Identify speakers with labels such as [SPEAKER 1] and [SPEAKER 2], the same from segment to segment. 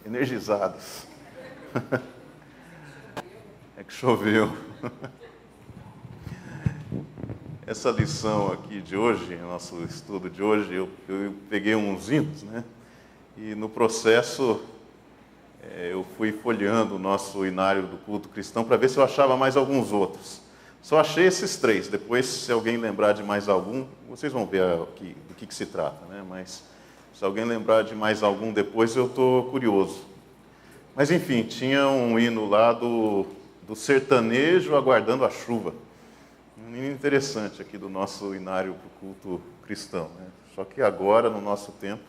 [SPEAKER 1] energizados. É que choveu. Essa lição aqui de hoje, nosso estudo de hoje, eu peguei uns hinos, né? E no processo eu fui folheando o nosso inário do culto cristão para ver se eu achava mais alguns outros. Só achei esses 3. Depois, se alguém lembrar de mais algum, vocês vão ver do que se trata, né? Mas se alguém lembrar de mais algum depois, eu estou curioso. Mas enfim, tinha um hino lá do sertanejo aguardando a chuva. Um hino interessante aqui do nosso inário para o culto cristão, né? Só que agora, no nosso tempo,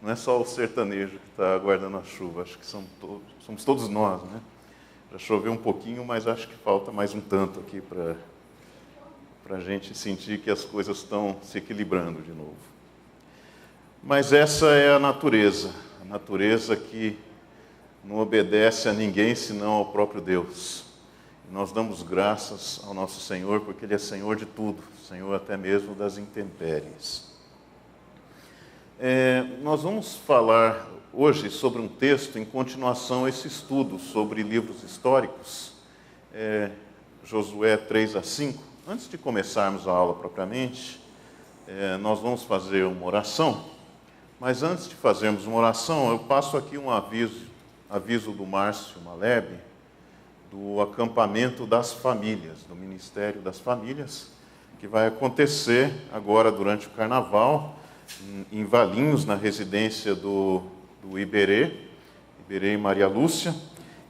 [SPEAKER 1] não é só o sertanejo que está aguardando a chuva, acho que somos todos nós, né? Já choveu um pouquinho, mas acho que falta mais um tanto aqui para a gente sentir que as coisas estão se equilibrando de novo. Mas essa é a natureza que não obedece a ninguém senão ao próprio Deus. E nós damos graças ao nosso Senhor, porque Ele é Senhor de tudo, Senhor até mesmo das intempéries. Nós vamos falar hoje sobre um texto em continuação a esse estudo sobre livros históricos, Josué 3-5. Antes de começarmos a aula propriamente, nós vamos fazer uma oração, mas antes de fazermos uma oração, eu passo aqui um aviso do Márcio Maleb, do acampamento das famílias, do Ministério das Famílias, que vai acontecer agora durante o Carnaval, em Valinhos, na residência do Iberê e Maria Lúcia.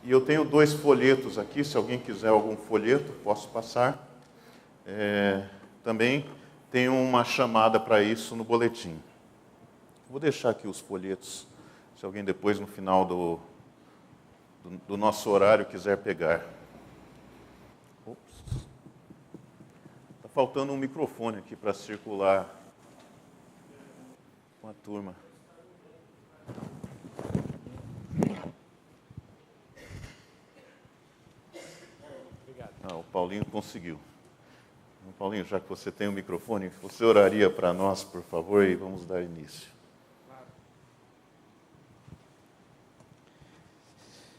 [SPEAKER 1] E eu tenho 2 folhetos aqui, se alguém quiser algum folheto, posso passar. Também tem uma chamada para isso no boletim. Vou deixar aqui os folhetos, se alguém depois, no final do nosso horário, quiser pegar. Está faltando um microfone aqui para circular com a turma. Obrigado. O Paulinho conseguiu. Paulinho, já que você tem o microfone, você oraria para nós, por favor, e vamos dar início.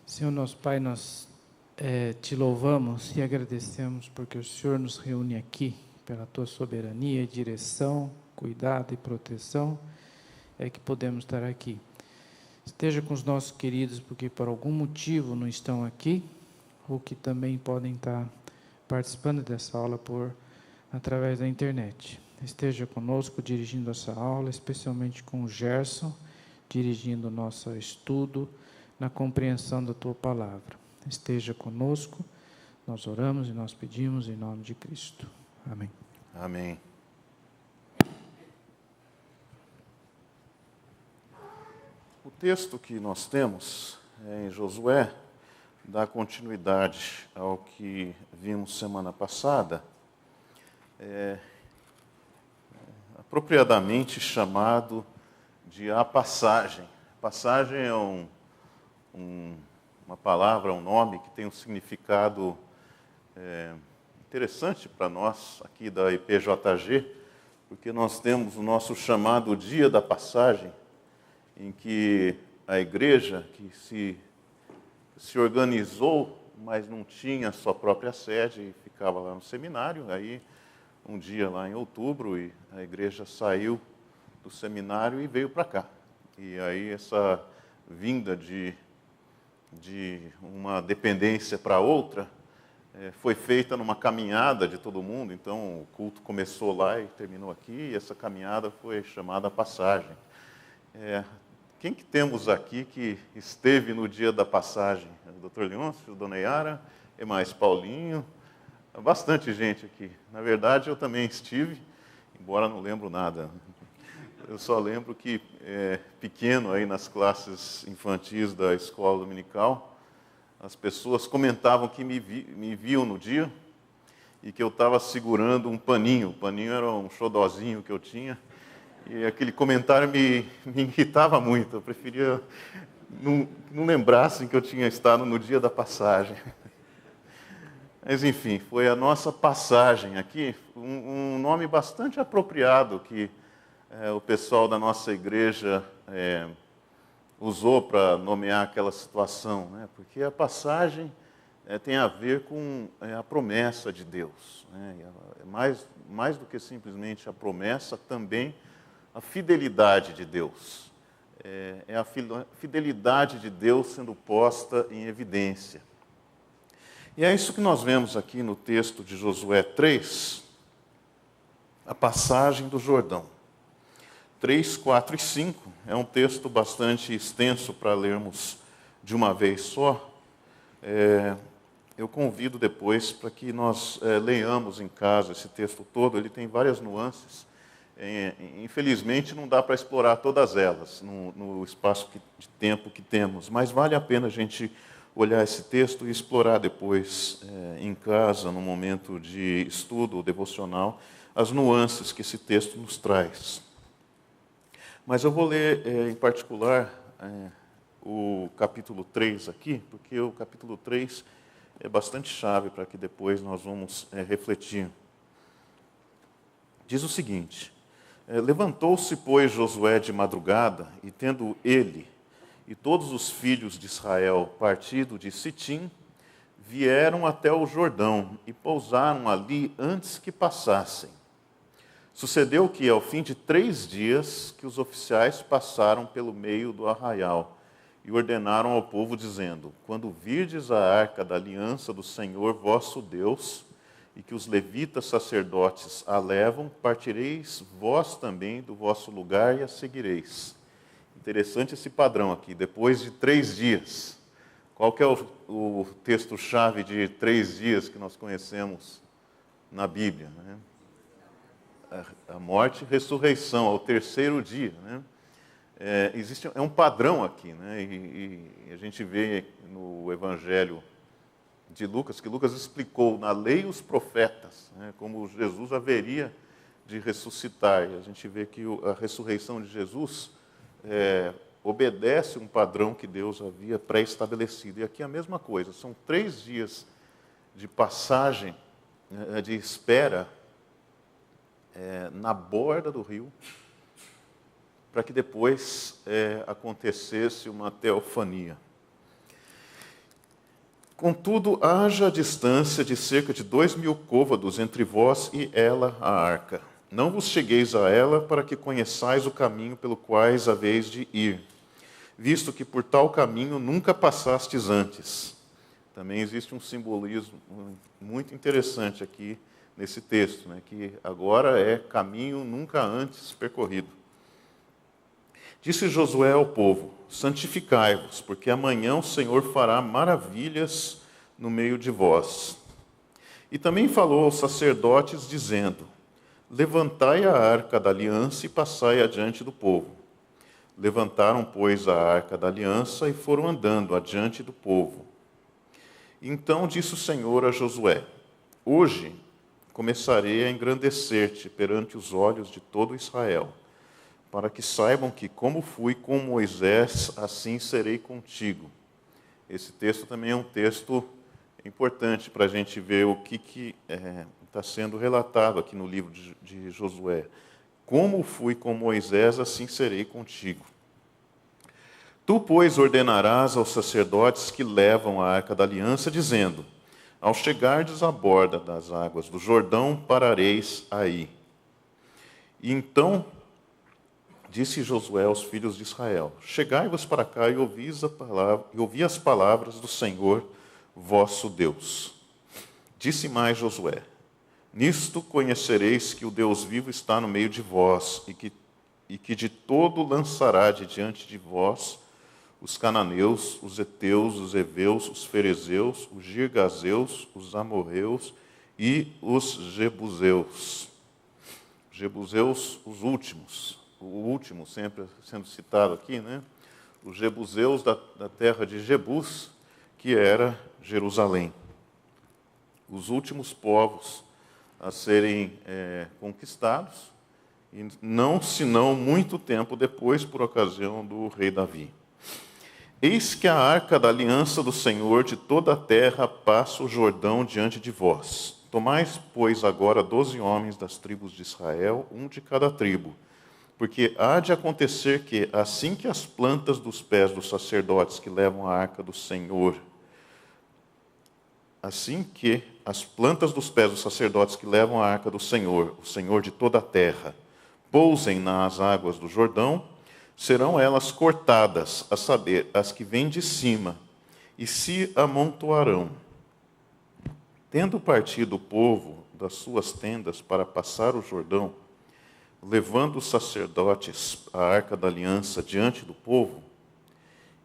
[SPEAKER 2] Senhor nosso Pai, nós te louvamos e agradecemos porque o Senhor nos reúne aqui pela tua soberania, direção, cuidado e proteção, é que podemos estar aqui. Esteja com os nossos queridos, porque por algum motivo não estão aqui, ou que também podem estar participando dessa aula através da internet. Esteja conosco dirigindo essa aula, especialmente com o Gerson, dirigindo o nosso estudo, na compreensão da tua palavra. Esteja conosco, nós oramos e nós pedimos em nome de Cristo. Amém.
[SPEAKER 1] Amém. O texto que nós temos em Josué dá continuidade ao que vimos semana passada, apropriadamente chamado de a passagem. Passagem é uma palavra, um nome que tem um significado interessante para nós aqui da IPJG, porque nós temos o nosso chamado Dia da Passagem, em que a igreja que se organizou, mas não tinha sua própria sede e ficava lá no seminário. Aí, um dia lá em outubro, a igreja saiu do seminário e veio para cá. E aí essa vinda de uma dependência para outra foi feita numa caminhada de todo mundo. Então o culto começou lá e terminou aqui, e essa caminhada foi chamada passagem. Quem que temos aqui que esteve no dia da passagem? O Dr. Leôncio, Dona Yara, e mais Paulinho, bastante gente aqui. Na verdade, eu também estive, embora não lembro nada. Eu só lembro que, pequeno, aí nas classes infantis da escola dominical, as pessoas comentavam que me viam no dia e que eu estava segurando um paninho. O paninho era um xodózinho que eu tinha. E aquele comentário me irritava muito. Eu preferia não lembrassem que eu tinha estado no dia da passagem. Mas, enfim, foi a nossa passagem aqui, um nome bastante apropriado que o pessoal da nossa igreja usou para nomear aquela situação, né? Porque a passagem tem a ver com a promessa de Deus, né? Mais do que simplesmente a promessa, também a fidelidade de Deus. É a fidelidade de Deus sendo posta em evidência. E é isso que nós vemos aqui no texto de Josué 3, a passagem do Jordão. 3, 4 e 5 é um texto bastante extenso para lermos de uma vez só. Eu convido depois para que nós leiamos em casa esse texto todo. Ele tem várias nuances. Infelizmente, não dá para explorar todas elas no espaço de tempo que temos, mas vale a pena a gente olhar esse texto e explorar depois em casa, no momento de estudo ou devocional, as nuances que esse texto nos traz. Mas eu vou ler, em particular, o capítulo 3 aqui, porque o capítulo 3 é bastante chave para que depois nós vamos refletir. Diz o seguinte: levantou-se, pois, Josué de madrugada, e tendo ele e todos os filhos de Israel partido de Sitim, vieram até o Jordão e pousaram ali antes que passassem. Sucedeu que, ao fim de 3 dias, que os oficiais passaram pelo meio do arraial e ordenaram ao povo, dizendo: quando virdes a arca da aliança do Senhor vosso Deus, e que os levitas sacerdotes a levam, partireis vós também do vosso lugar e a seguireis. Interessante esse padrão aqui, depois de 3 dias. Qual que é o texto-chave de 3 dias que nós conhecemos na Bíblia, né? A morte e ressurreição, ao 3º dia, né? É um padrão aqui, né? E a gente vê no Evangelho de Lucas, que Lucas explicou na lei e os profetas, né, como Jesus haveria de ressuscitar. E a gente vê que a ressurreição de Jesus obedece um padrão que Deus havia pré-estabelecido. E aqui é a mesma coisa, são 3 dias de passagem, de espera, na borda do rio, para que depois acontecesse uma teofania. Contudo, haja distância de cerca de 2.000 côvados entre vós e ela, a arca. Não vos chegueis a ela, para que conheçais o caminho pelo quais haveis de ir, visto que por tal caminho nunca passastes antes. Também existe um simbolismo muito interessante aqui nesse texto, né, que agora é caminho nunca antes percorrido. Disse Josué ao povo: santificai-vos, porque amanhã o Senhor fará maravilhas no meio de vós. E também falou aos sacerdotes, dizendo: levantai a arca da aliança e passai adiante do povo. Levantaram, pois, a arca da aliança e foram andando adiante do povo. Então disse o Senhor a Josué: hoje começarei a engrandecer-te perante os olhos de todo Israel, para que saibam que, como fui com Moisés, assim serei contigo. Esse texto também é um texto importante para a gente ver o que está sendo relatado aqui no livro de Josué. Como fui com Moisés, assim serei contigo. Tu, pois, ordenarás aos sacerdotes que levam a arca da aliança, dizendo: ao chegardes à borda das águas do Jordão, parareis aí. E então disse Josué aos filhos de Israel: chegai-vos para cá e ouvi as palavras do Senhor vosso Deus. Disse mais Josué: nisto conhecereis que o Deus vivo está no meio de vós, e que de todo lançará de diante de vós os cananeus, os heteus, os heveus, os ferezeus, os girgazeus, os amorreus e os jebuseus. Jebuseus, os últimos. O último sempre sendo citado aqui, né? Os jebuseus da terra de Jebus, que era Jerusalém. Os últimos povos a serem conquistados, e não senão muito tempo depois, por ocasião do rei Davi. Eis que a arca da aliança do Senhor de toda a terra passa o Jordão diante de vós. Tomais, pois, agora 12 homens das tribos de Israel, um de cada tribo. Porque há de acontecer que, assim que as plantas dos pés dos sacerdotes que levam a arca do Senhor, assim que as plantas dos pés dos sacerdotes que levam a arca do Senhor, o Senhor de toda a terra, pousem nas águas do Jordão, serão elas cortadas, a saber, as que vêm de cima, e se amontoarão. Tendo partido o povo das suas tendas para passar o Jordão, levando os sacerdotes a arca da aliança diante do povo,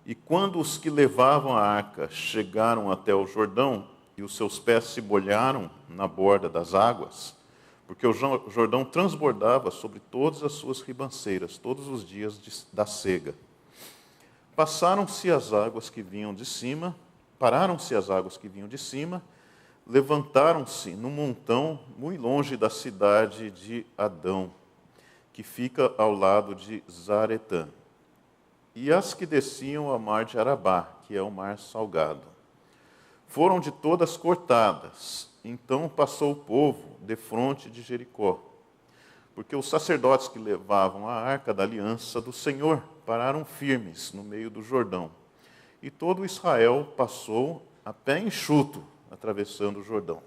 [SPEAKER 1] e quando os que levavam a arca chegaram até o Jordão, e os seus pés se molharam na borda das águas, porque o Jordão transbordava sobre todas as suas ribanceiras, todos os dias da sega. Pararam-se as águas que vinham de cima, levantaram-se num montão muito longe da cidade de Adão, que fica ao lado de Zaretã, e as que desciam ao mar de Arabá, que é o mar salgado. Foram de todas cortadas. Então passou o povo defronte de Jericó, porque os sacerdotes que levavam a arca da aliança do Senhor pararam firmes no meio do Jordão. E todo Israel passou a pé enxuto, atravessando o Jordão.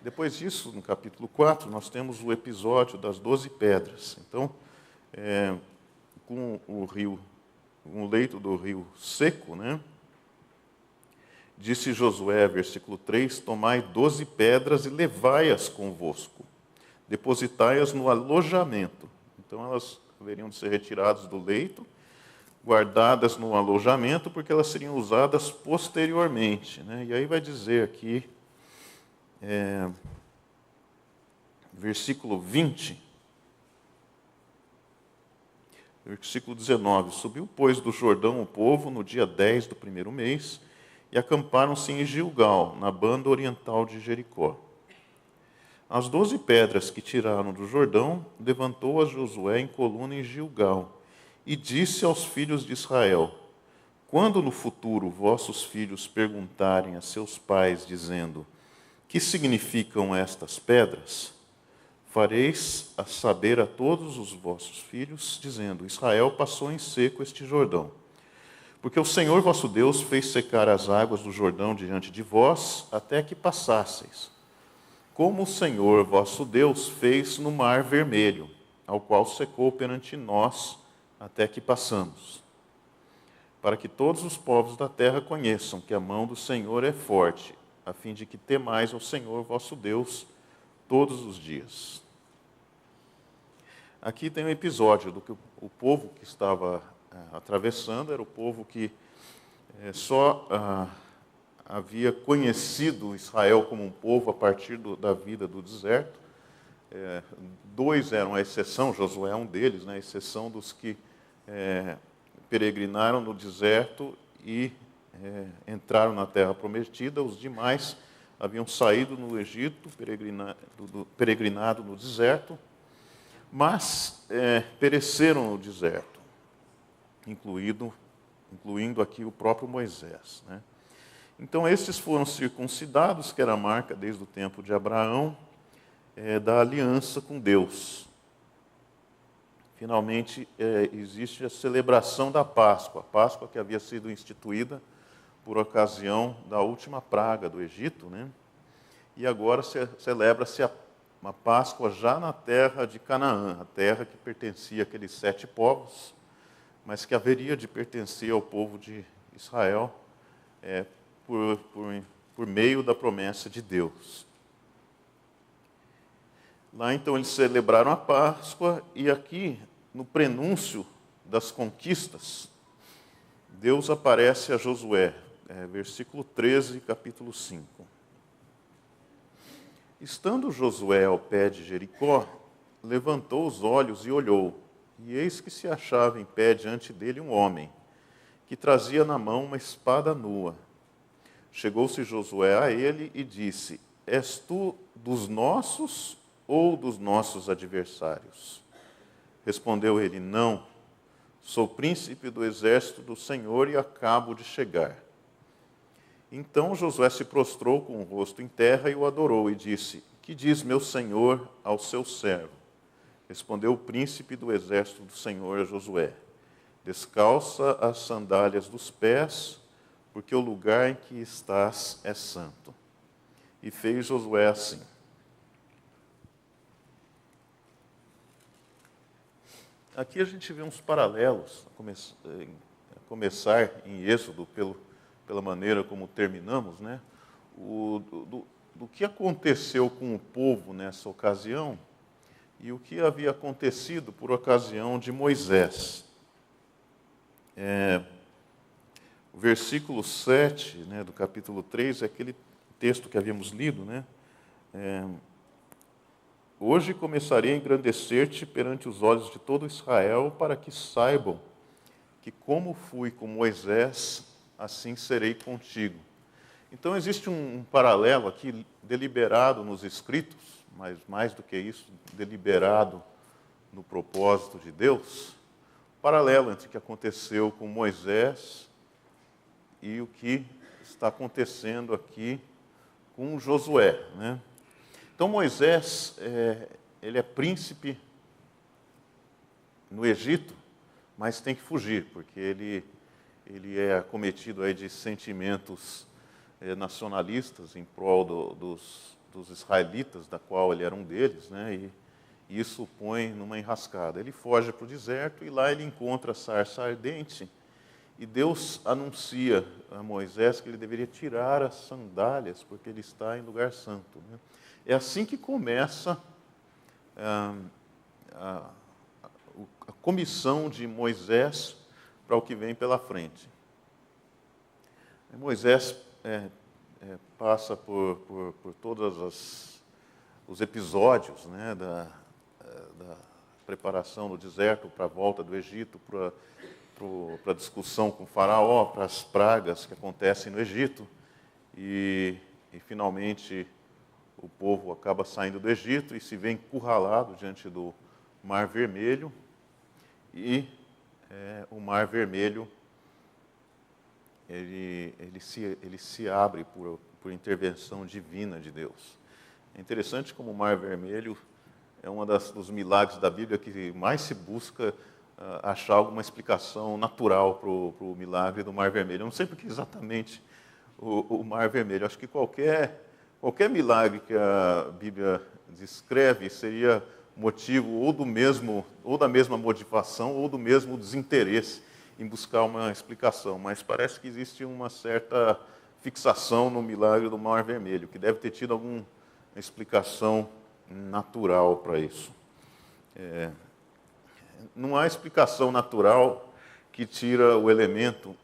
[SPEAKER 1] Depois disso, no capítulo 4, nós temos o episódio das 12 pedras. Então, com o leito do rio seco, né? Disse Josué, versículo 3, tomai 12 pedras e levai-as convosco, depositai-as no alojamento. Então elas haveriam de ser retiradas do leito, guardadas no alojamento, porque elas seriam usadas posteriormente, né? E aí vai dizer aqui, versículo 20, versículo 19, subiu, pois, do Jordão o povo no dia 10 do primeiro mês, e acamparam-se em Gilgal, na banda oriental de Jericó. As 12 pedras que tiraram do Jordão, levantou-as Josué em coluna em Gilgal, e disse aos filhos de Israel, quando no futuro vossos filhos perguntarem a seus pais, dizendo, que significam estas pedras? Fareis a saber a todos os vossos filhos, dizendo, Israel passou em seco este Jordão. Porque o Senhor vosso Deus fez secar as águas do Jordão diante de vós, até que passasseis. Como o Senhor vosso Deus fez no mar vermelho, ao qual secou perante nós, até que passamos. Para que todos os povos da terra conheçam que a mão do Senhor é forte, a fim de que temais ao Senhor vosso Deus todos os dias. Aqui tem um episódio do que o povo que estava atravessando era o povo que só havia conhecido Israel como um povo a partir da vida do deserto. Dois eram a exceção, Josué é um deles, né, a exceção dos que peregrinaram no deserto e entraram na terra prometida. Os demais haviam saído no Egito, peregrinado no deserto, mas pereceram no deserto, incluindo aqui o próprio Moisés, né? Então, estes foram circuncidados, que era a marca desde o tempo de Abraão, da aliança com Deus. Finalmente, existe a celebração da Páscoa, a Páscoa que havia sido instituída por ocasião da última praga do Egito, né? E agora celebra-se uma Páscoa já na terra de Canaã, a terra que pertencia àqueles 7 povos, mas que haveria de pertencer ao povo de Israel por meio da promessa de Deus. Lá, então, eles celebraram a Páscoa, e aqui, no prenúncio das conquistas, Deus aparece a Josué, versículo 13, capítulo 5. Estando Josué ao pé de Jericó, levantou os olhos e olhou, e eis que se achava em pé diante dele um homem, que trazia na mão uma espada nua. Chegou-se Josué a ele e disse, és tu dos nossos ou dos nossos adversários? Respondeu ele, não, sou príncipe do exército do Senhor e acabo de chegar. Então Josué se prostrou com o rosto em terra e o adorou, e disse, que diz meu senhor ao seu servo? Respondeu o príncipe do exército do Senhor a Josué: descalça as sandálias dos pés, porque o lugar em que estás é santo. E fez Josué assim. Aqui a gente vê uns paralelos, a começar em Êxodo, pela maneira como terminamos, né? Do que aconteceu com o povo nessa ocasião e o que havia acontecido por ocasião de Moisés. O versículo 7, né, do capítulo 3, é aquele texto que havíamos lido, né? Hoje começarei a engrandecer-te perante os olhos de todo Israel, para que saibam que como fui com Moisés, assim serei contigo. Então existe um paralelo aqui, deliberado nos escritos, mas mais do que isso, deliberado no propósito de Deus, paralelo entre o que aconteceu com Moisés e o que está acontecendo aqui com Josué, né? Então Moisés, ele é príncipe no Egito, mas tem que fugir, porque ele é acometido aí de sentimentos nacionalistas em prol dos israelitas, da qual ele era um deles, né? E isso o põe numa enrascada. Ele foge para o deserto e lá ele encontra a sarça ardente, e Deus anuncia a Moisés que ele deveria tirar as sandálias, porque ele está em lugar santo, né? É assim que começa a comissão de Moisés para o que vem pela frente. Moisés passa por todos os episódios, né, da preparação no deserto para a volta do Egito, para a discussão com o faraó, para as pragas que acontecem no Egito, e finalmente o povo acaba saindo do Egito e se vê encurralado diante do Mar Vermelho, e o Mar Vermelho ele se abre por intervenção divina de Deus. É interessante como o Mar Vermelho é um dos milagres da Bíblia que mais se busca achar alguma explicação natural para o milagre do Mar Vermelho. Eu não sei porque exatamente o Mar Vermelho. Acho que qualquer milagre que a Bíblia descreve seria motivo ou da mesma motivação ou do mesmo desinteresse em buscar uma explicação, mas parece que existe uma certa fixação no milagre do Mar Vermelho, que deve ter tido alguma explicação natural para isso. Não há explicação natural que tira o elemento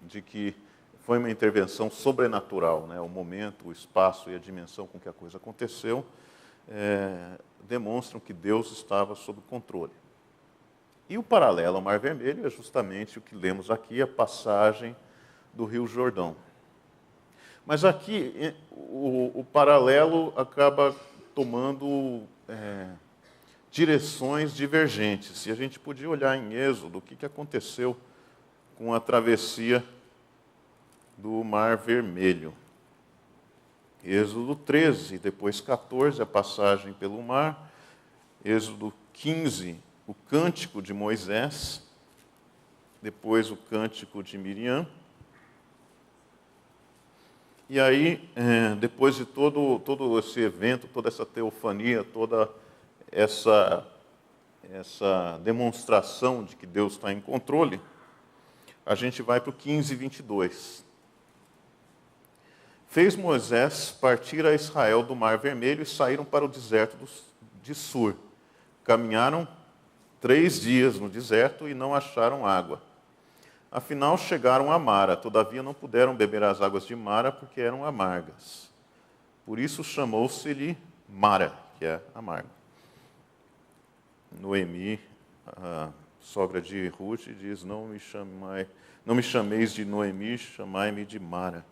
[SPEAKER 1] de que foi uma intervenção sobrenatural, né? O momento, o espaço e a dimensão com que a coisa aconteceu demonstram que Deus estava sob controle. E o paralelo ao Mar Vermelho é justamente o que lemos aqui, a passagem do Rio Jordão. Mas aqui o paralelo acaba tomando direções divergentes. E a gente podia olhar em Êxodo o que aconteceu com a travessia do Mar Vermelho. Êxodo 13, depois 14, a passagem pelo mar. Êxodo 15, o cântico de Moisés. Depois o cântico de Miriam. E aí, depois de todo esse evento, toda essa teofania, toda essa demonstração de que Deus está em controle, a gente vai para o 15, 22. Fez Moisés partir a Israel do Mar Vermelho e saíram para o deserto de Sur. Caminharam 3 dias no deserto e não acharam água. Afinal, chegaram a Mara, todavia não puderam beber as águas de Mara, porque eram amargas. Por isso chamou-se-lhe Mara, que é amargo. Noemi, a sogra de Ruth, diz: não me chameis de Noemi, chamai-me de Mara.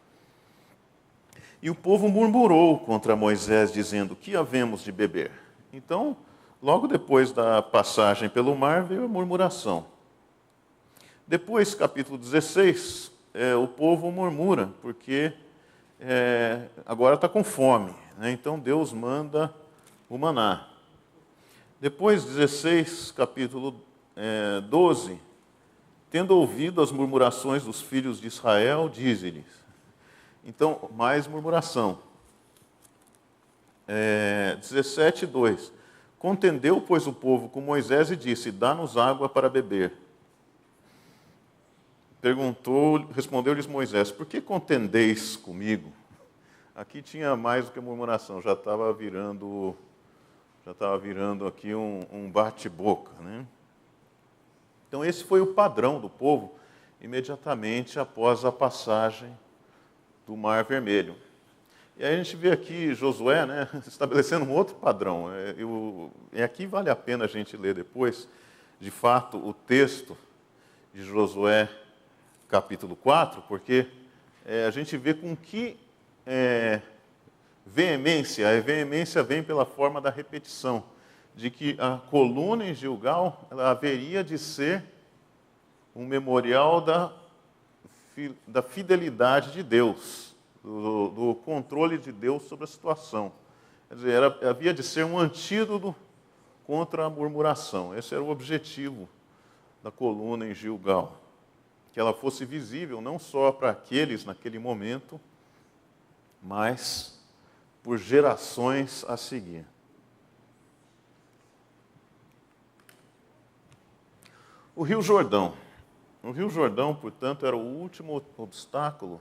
[SPEAKER 1] E o povo murmurou contra Moisés, dizendo: que havemos de beber? Então, logo depois da passagem pelo mar, veio a murmuração. Depois, capítulo 16, o povo murmura, porque agora está com fome, né? Então Deus manda o maná. Depois, 16, capítulo 12. Tendo ouvido as murmurações dos filhos de Israel, dize-lhes. Então, mais murmuração. 17, 2. Contendeu, pois, o povo com Moisés e disse: dá-nos água para beber. Respondeu-lhes Moisés: por que contendeis comigo? Aqui tinha mais do que murmuração, já estava virando aqui um bate-boca, né? Então esse foi o padrão do povo imediatamente após a passagem do Mar Vermelho. E aí a gente vê aqui Josué, né, estabelecendo um outro padrão. E aqui vale a pena a gente ler depois, de fato, o texto de Josué, capítulo 4, porque a gente vê com que veemência, a veemência vem pela forma da repetição, de que a coluna em Gilgal ela haveria de ser um memorial da fidelidade de Deus, do controle de Deus sobre a situação. Quer dizer, havia de ser um antídoto contra a murmuração. Esse era o objetivo da coluna em Gilgal, que ela fosse visível não só para aqueles naquele momento, mas por gerações a seguir. O Rio Jordão. O Rio Jordão, portanto, era o último obstáculo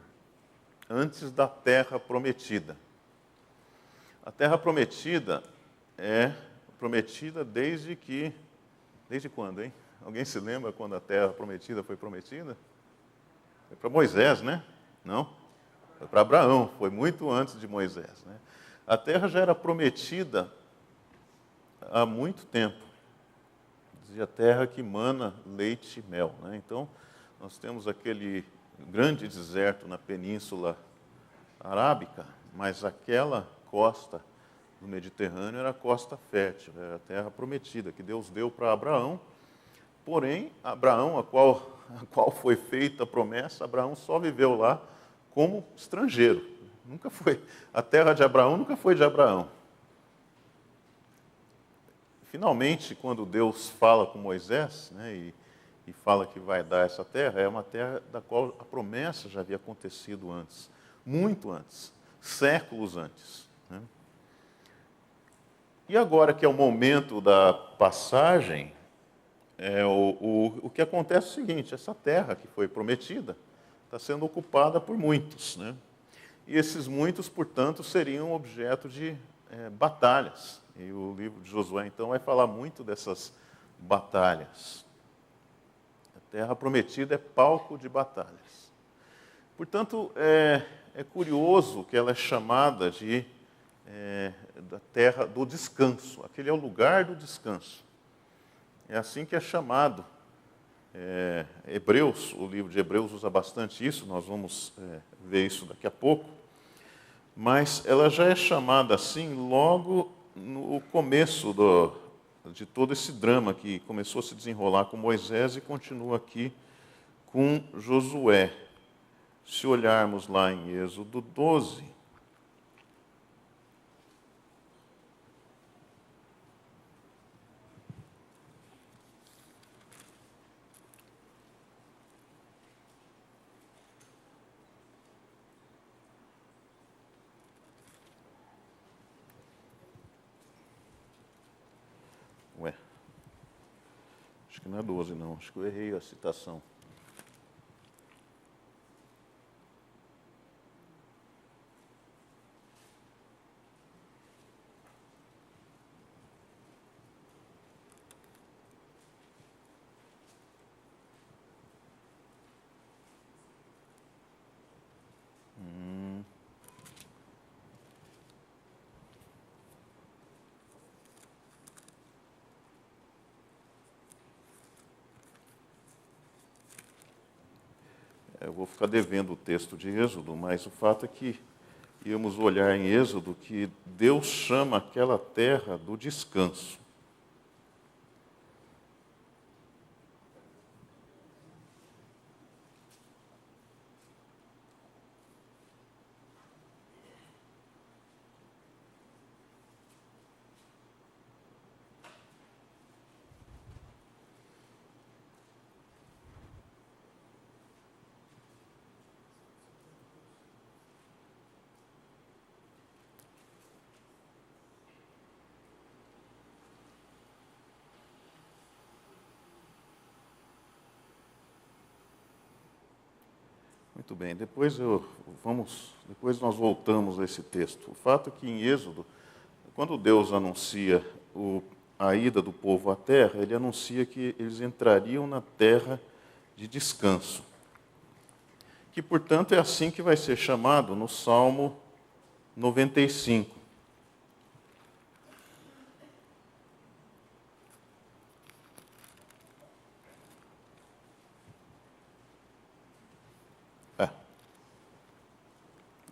[SPEAKER 1] antes da Terra Prometida. A Terra Prometida é prometida desde quando, hein? Alguém se lembra quando a Terra Prometida foi prometida? Foi para Moisés, né? Não? Foi para Abraão, foi muito antes de Moisés, né? A Terra já era prometida há muito tempo. Dizia terra que mana leite e mel, né? Então, nós temos aquele grande deserto na Península Arábica, mas aquela costa do Mediterrâneo era a costa fértil, era a terra prometida, que Deus deu para Abraão. Porém, Abraão, a qual foi feita a promessa, Abraão só viveu lá como estrangeiro. Nunca foi, a terra de Abraão nunca foi de Abraão. Finalmente, quando Deus fala com Moisés, né, e fala que vai dar essa terra, é uma terra da qual a promessa já havia acontecido antes, muito antes, séculos antes, né? E agora que é o momento da passagem, o que acontece é o seguinte: essa terra que foi prometida está sendo ocupada por muitos, né? E esses muitos, portanto, seriam objeto de batalhas. E o livro de Josué, então, vai falar muito dessas batalhas. A terra prometida é palco de batalhas. Portanto, é curioso que ela é chamada da terra do descanso. Aquele é o lugar do descanso. É assim que é chamado. Hebreus, o livro de Hebreus usa bastante isso, nós vamos ver isso daqui a pouco. Mas ela já é chamada assim logo no começo de todo esse drama que começou a se desenrolar com Moisés e continua aqui com Josué. Se olharmos lá em Êxodo 12, acho que não é 12 não, acho que eu errei a citação. Eu vou ficar devendo o texto de Êxodo, mas o fato é que íamos olhar em Êxodo que Deus chama aquela terra do descanso. Muito bem, depois nós voltamos a esse texto. O fato é que em Êxodo, quando Deus anuncia a ida do povo à terra, ele anuncia que eles entrariam na terra de descanso. Que, portanto, é assim que vai ser chamado no Salmo 95.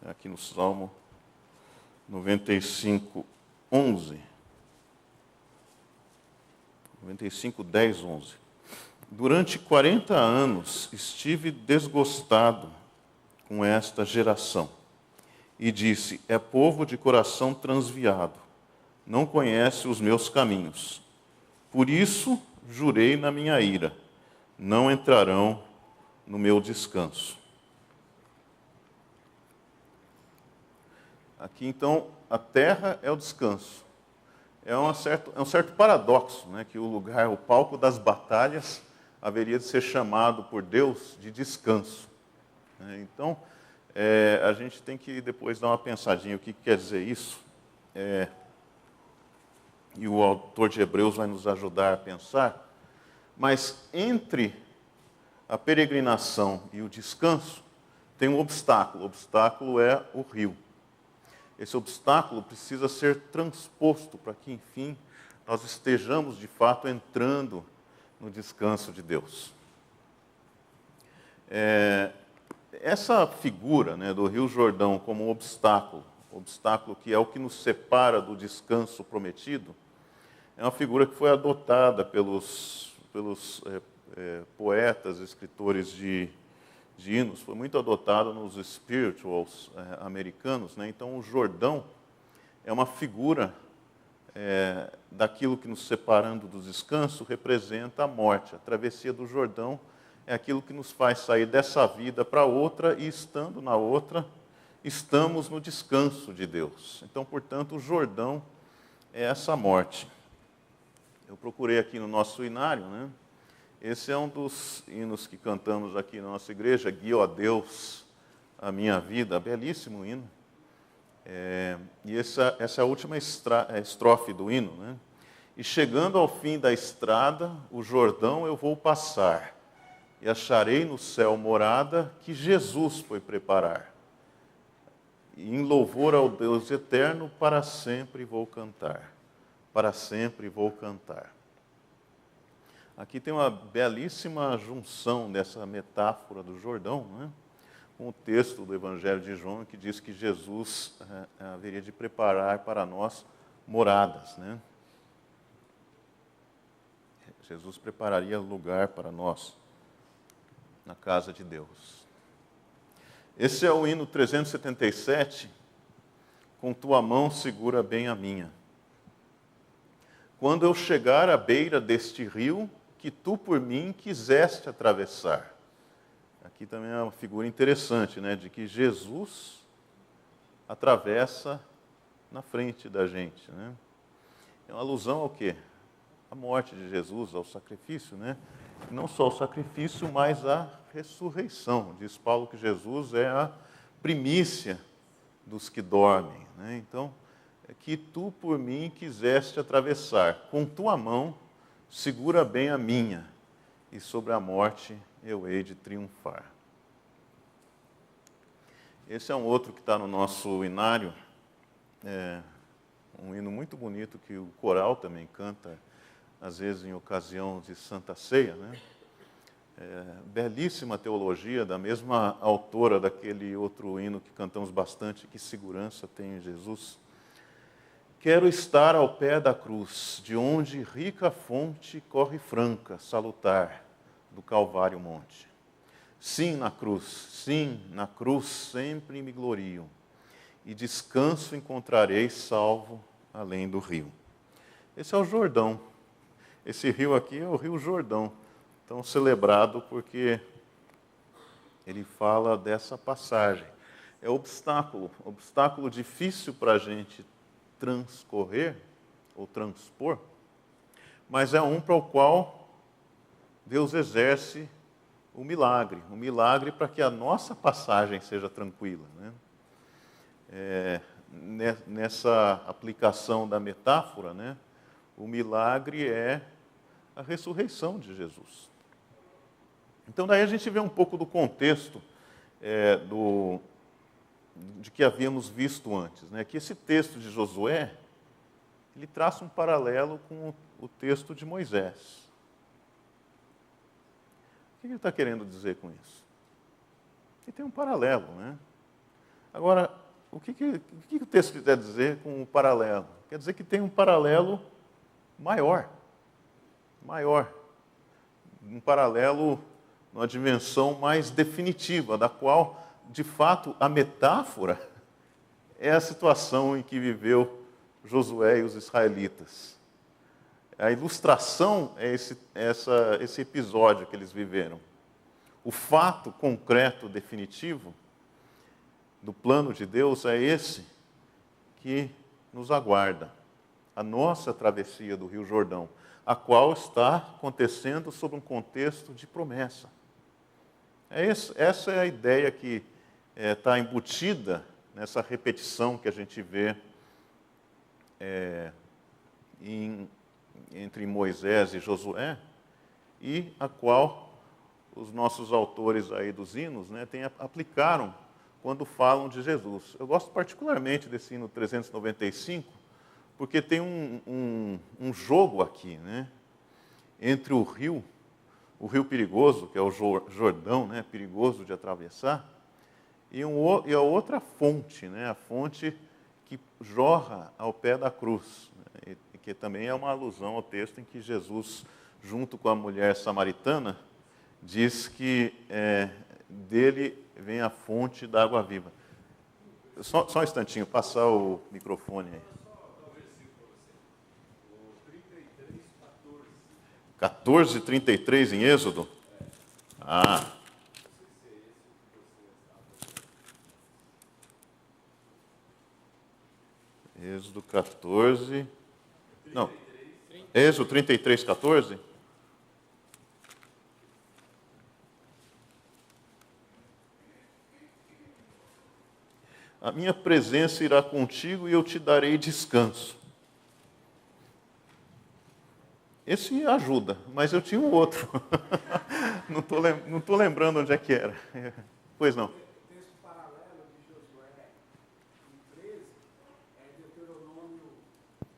[SPEAKER 1] Aqui no Salmo 95, 11. 95, 10, 11. Durante 40 anos estive desgostado com esta geração e disse: é povo de coração transviado, não conhece os meus caminhos. Por isso jurei na minha ira, não entrarão no meu descanso. Aqui, então, a terra é o descanso. É um certo paradoxo, né, que o palco das batalhas, haveria de ser chamado por Deus de descanso. Então, a gente tem que depois dar uma pensadinha o que quer dizer isso. E o autor de Hebreus vai nos ajudar a pensar. Mas entre a peregrinação e o descanso, tem um obstáculo. O obstáculo é o rio. Esse obstáculo precisa ser transposto para que, enfim, nós estejamos, de fato, entrando no descanso de Deus. Essa figura, né, do Rio Jordão como um obstáculo que é o que nos separa do descanso prometido, é uma figura que foi adotada pelos poetas, escritores de hinos, foi muito adotada nos spirituals americanos, né? Então, o Jordão é uma figura daquilo que nos separando do descanso representa a morte. A travessia do Jordão é aquilo que nos faz sair dessa vida para outra e, estando na outra, estamos no descanso de Deus. Então, portanto, o Jordão é essa morte. Eu procurei aqui no nosso hinário, né? Esse é um dos hinos que cantamos aqui na nossa igreja, Guia, ó Deus, a minha vida, belíssimo hino. E essa é a última estrofe do hino, né? E chegando ao fim da estrada, o Jordão eu vou passar, e acharei no céu morada que Jesus foi preparar. E em louvor ao Deus eterno, para sempre vou cantar, para sempre vou cantar. Aqui tem uma belíssima junção dessa metáfora do Jordão, né, com o texto do Evangelho de João, que diz que Jesus haveria de preparar para nós moradas. Né? Jesus prepararia lugar para nós na casa de Deus. Esse é o hino 377, com tua mão segura bem a minha. Quando eu chegar à beira deste rio, que tu por mim quiseste atravessar. Aqui também é uma figura interessante, né, de que Jesus atravessa na frente da gente. Né? É uma alusão ao quê? A morte de Jesus, ao sacrifício, né? E não só o sacrifício, mas a ressurreição. Diz Paulo que Jesus é a primícia dos que dormem. Né? Então, é que tu por mim quiseste atravessar, com tua mão segura bem a minha, e sobre a morte eu hei de triunfar. Esse é um outro que está no nosso hinário, um hino muito bonito que o coral também canta, às vezes em ocasião de Santa Ceia, né? Belíssima teologia, da mesma autora daquele outro hino que cantamos bastante, que segurança tem em Jesus. Quero estar ao pé da cruz, de onde rica fonte corre franca, salutar, do Calvário monte. Sim, na cruz sempre me glorio, e descanso encontrarei salvo além do rio. Esse é o Jordão. Esse rio aqui é o Rio Jordão, tão celebrado porque ele fala dessa passagem. É obstáculo difícil para a gente transcorrer ou transpor, mas é um para o qual Deus exerce um milagre para que a nossa passagem seja tranquila, né? Nessa aplicação da metáfora, né, o milagre é a ressurreição de Jesus. Então, daí a gente vê um pouco do contexto de que havíamos visto antes, né, que esse texto de Josué, ele traça um paralelo com o texto de Moisés. O que ele está querendo dizer com isso? Que tem um paralelo, né? Agora, o que o texto quer dizer com o paralelo? Quer dizer que tem um paralelo maior. Um paralelo numa dimensão mais definitiva, da qual, de fato, a metáfora é a situação em que viveu Josué e os israelitas. A ilustração é esse episódio que eles viveram. O fato concreto, definitivo, do plano de Deus é esse que nos aguarda, a nossa travessia do Rio Jordão, a qual está acontecendo sob um contexto de promessa. Essa é a ideia que está embutida nessa repetição que a gente vê entre Moisés e Josué, e a qual os nossos autores aí dos hinos, né, aplicaram quando falam de Jesus. Eu gosto particularmente desse hino 395, porque tem um jogo aqui, né, entre o rio perigoso, que é o Jordão, né, perigoso de atravessar, e a outra fonte, né, a fonte que jorra ao pé da cruz, né, e que também é uma alusão ao texto em que Jesus, junto com a mulher samaritana, diz que dele vem a fonte da água viva. Só um instantinho, passar o microfone aí. 14:33 em Êxodo? Ah. Êxodo 14. Não. Êxodo 33:14? A minha presença irá contigo e eu te darei descanso. Esse ajuda, mas eu tinha um outro. Não estou lembrando onde é que era. Pois não.
[SPEAKER 3] O texto paralelo de Josué 13 é Deuteronômio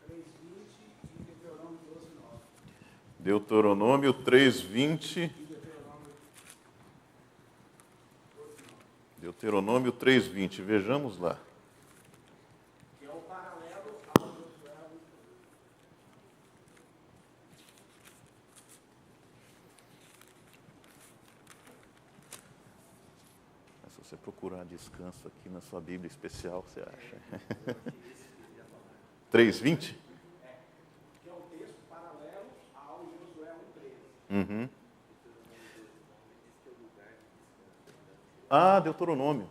[SPEAKER 3] 3:20 e Deuteronômio 12:9.
[SPEAKER 1] Deuteronômio 3:20. Deuteronômio 3:20. Vejamos lá.
[SPEAKER 3] Que é o paralelo ao Josué 1:13.
[SPEAKER 1] Se você procurar descanso aqui na sua Bíblia especial, você acha? 3:20?
[SPEAKER 3] Que é o texto paralelo ao Josué 1:13.
[SPEAKER 1] Uhum. Ah, Deuteronômio.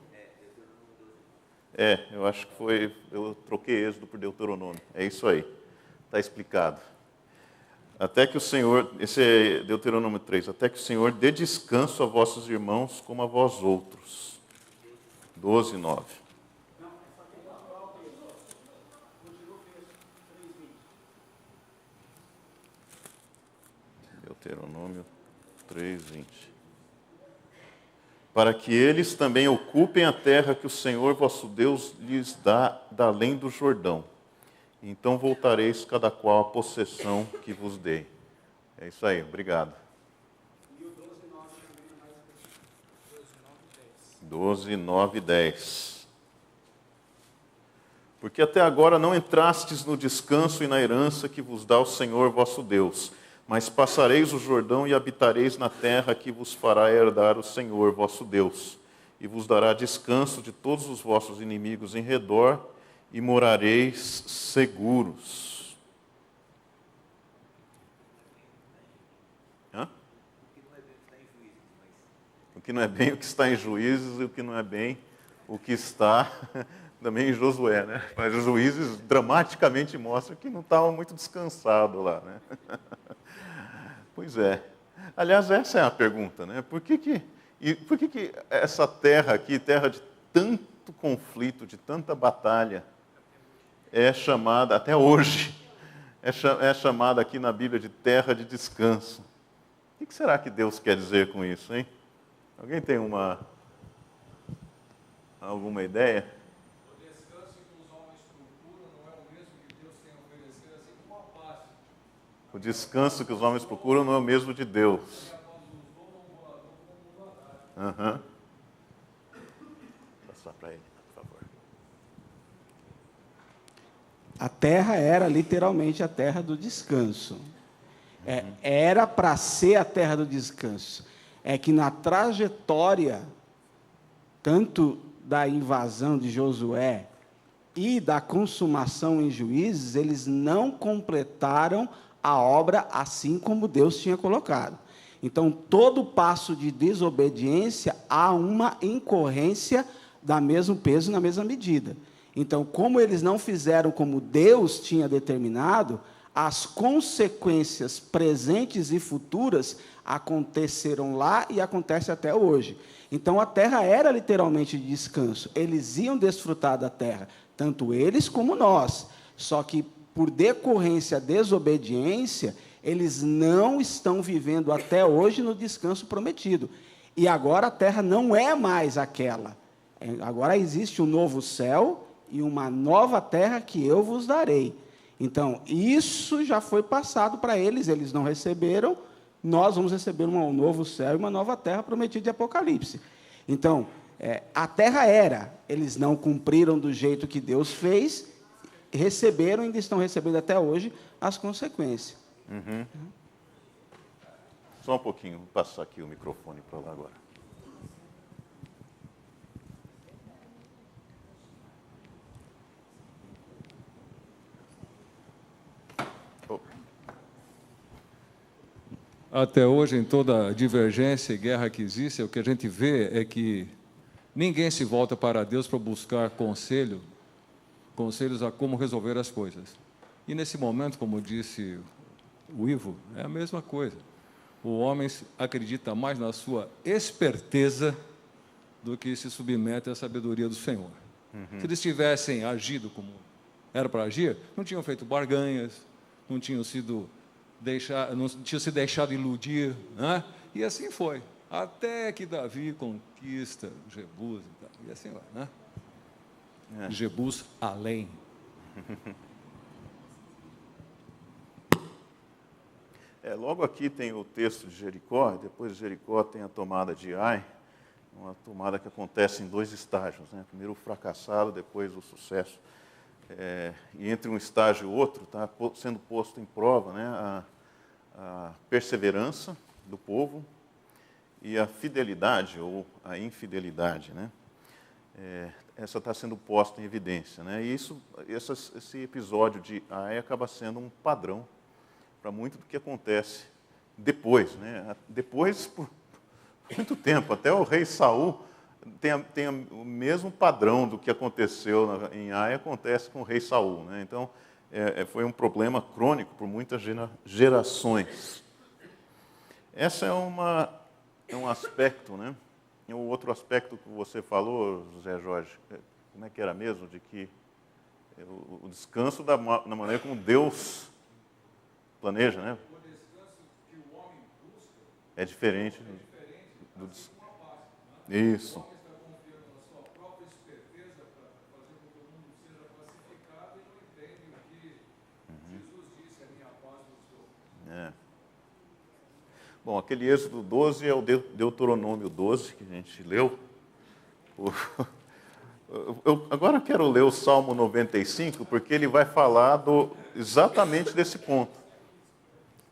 [SPEAKER 1] Eu acho que foi. Eu troquei Êxodo por Deuteronômio. É isso aí. Está explicado. Até que o Senhor. Esse é Deuteronômio 3. Até que o Senhor dê descanso a vossos irmãos como a vós outros. 12:9. Deuteronômio 3:20. Para que eles também ocupem a terra que o Senhor vosso Deus lhes dá da além do Jordão. Então voltareis cada qual à possessão que vos dei. É isso aí, obrigado.
[SPEAKER 3] E o 12:9 também é mais específico.
[SPEAKER 1] 12:9 e 10. Porque até agora não entrastes no descanso e na herança que vos dá o Senhor vosso Deus, mas passareis o Jordão e habitareis na terra que vos fará herdar o Senhor vosso Deus, e vos dará descanso de todos os vossos inimigos em redor, e morareis seguros. Hã? O que não é bem o que está em Juízes e o que não é bem o que está também em Josué, né? Mas os Juízes dramaticamente mostram que não estavam muito descansados lá, né? Pois é. Aliás, essa é a pergunta, né? Por que que essa terra aqui, terra de tanto conflito, de tanta batalha, é chamada, até hoje, é chamada aqui na Bíblia de terra de descanso? O que será que Deus quer dizer com isso, hein? Alguém tem alguma ideia?
[SPEAKER 3] O descanso que os homens procuram não é o mesmo que Deus tem a oferecer, assim como a paz.
[SPEAKER 1] O descanso que os homens procuram não é o mesmo de Deus. Aham. Passar para ele, por favor.
[SPEAKER 4] A terra era literalmente a terra do descanso. Era para ser a terra do descanso. É que na trajetória, tanto da invasão de Josué e da consumação em Juízes, eles não completaram a obra assim como Deus tinha colocado. Então, todo passo de desobediência há uma incorrência da mesmo peso, na mesma medida. Então, como eles não fizeram como Deus tinha determinado, as consequências presentes e futuras aconteceram lá e acontecem até hoje. Então, a terra era literalmente de descanso. Eles iam desfrutar da terra, tanto eles como nós. Só que, por decorrência da desobediência, eles não estão vivendo até hoje no descanso prometido. E agora a terra não é mais aquela. Agora existe um novo céu e uma nova terra que eu vos darei. Então, isso já foi passado para eles, eles não receberam, nós vamos receber um novo céu e uma nova terra prometida de Apocalipse. Então, a terra era, eles não cumpriram do jeito que Deus fez, receberam e ainda estão recebendo até hoje as consequências.
[SPEAKER 1] Uhum. Só um pouquinho, vou passar aqui o microfone para lá agora.
[SPEAKER 5] Até hoje, em toda a divergência e guerra que existe, o que a gente vê é que ninguém se volta para Deus para buscar conselhos a como resolver as coisas. E nesse momento, como disse o Ivo, é a mesma coisa. O homem acredita mais na sua esperteza do que se submete à sabedoria do Senhor. Uhum. Se eles tivessem agido como era para agir, não tinham feito barganhas, não tinham se deixado iludir, né? E assim foi, até que Davi conquista Jebus e assim vai, né? Jebus além.
[SPEAKER 1] Logo aqui tem o texto de Jericó, e depois de Jericó tem a tomada de Ai, uma tomada que acontece em 2 estágios, né? Primeiro o fracassado, depois o sucesso. E entre um estágio e outro está sendo posto em prova, né, a perseverança do povo e a fidelidade ou a infidelidade, né? Essa está sendo posta em evidência, né? E esse episódio de Ai acaba sendo um padrão para muito do que acontece depois, né? Depois, por muito tempo, até o rei Saul tem o mesmo padrão do que aconteceu em Ai, acontece com o rei Saul, né? Então, foi um problema crônico por muitas gerações. Esse é um aspecto, né? E o outro aspecto que você falou, José Jorge, como é que era mesmo? De que o descanso da maneira como Deus planeja, né? O descanso que o homem busca é diferente do descanso. Isso. O homem está confiando na sua própria esperteza para fazer com que o mundo seja pacificado e não entende o que Jesus disse, a minha paz vos dou. Bom, aquele Êxodo 12 é o Deuteronômio 12 que a gente leu. Eu agora quero ler o Salmo 95, porque ele vai falar exatamente desse ponto.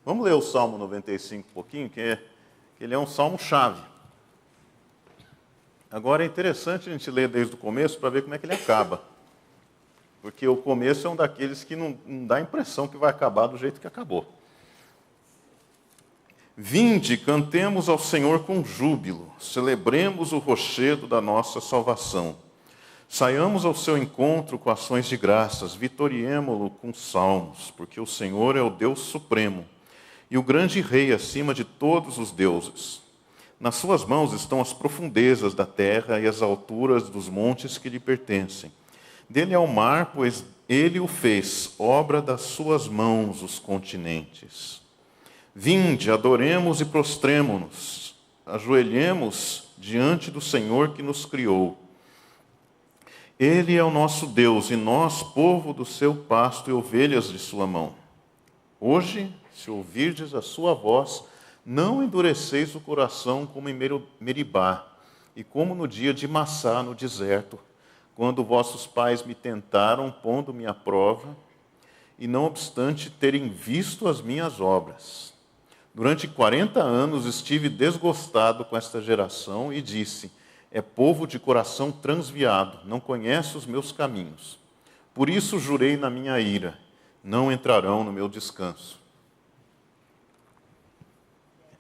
[SPEAKER 1] Vamos ler o Salmo 95 um pouquinho, que ele é um salmo-chave. Agora é interessante a gente ler desde o começo para ver como é que ele acaba. Porque o começo é um daqueles que não dá a impressão que vai acabar do jeito que acabou. Vinde, cantemos ao Senhor com júbilo, celebremos o rochedo da nossa salvação. Saiamos ao seu encontro com ações de graças, vitoriemo-lo com salmos, porque o Senhor é o Deus supremo. e o grande rei acima de todos os deuses. Nas suas mãos estão as profundezas da terra e as alturas dos montes que lhe pertencem. Dele é o mar, pois ele o fez, obra das suas mãos os continentes. Vinde, adoremos e prostremo-nos, ajoelhemos diante do Senhor que nos criou. Ele é o nosso Deus, e nós, povo do seu pasto e ovelhas de sua mão. Hoje, se ouvirdes a sua voz, não endureceis o coração como em Meribá, e como no dia de Massá no deserto, quando vossos pais me tentaram, pondo-me à prova, e não obstante terem visto as minhas obras. Durante 40 anos estive desgostado com esta geração e disse: é povo de coração transviado, não conhece os meus caminhos. Por isso jurei na minha ira, não entrarão no meu descanso.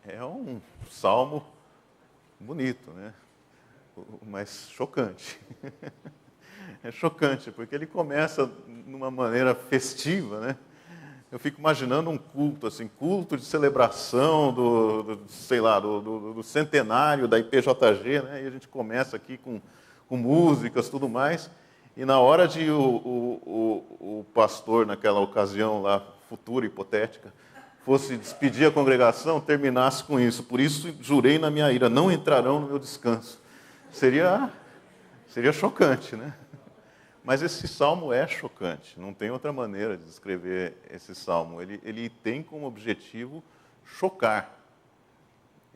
[SPEAKER 1] É um salmo bonito, né? Mas chocante. É chocante, porque ele começa de uma maneira festiva, né? Eu fico imaginando um culto, assim, culto de celebração do centenário da IPJG, né? E a gente começa aqui com músicas, tudo mais, e na hora de o pastor, naquela ocasião lá, futura, hipotética, fosse despedir a congregação, terminasse com isso. Por isso jurei na minha ira, não entrarão no meu descanso. Seria chocante, né? Mas esse salmo é chocante, não tem outra maneira de descrever esse salmo. Ele tem como objetivo chocar.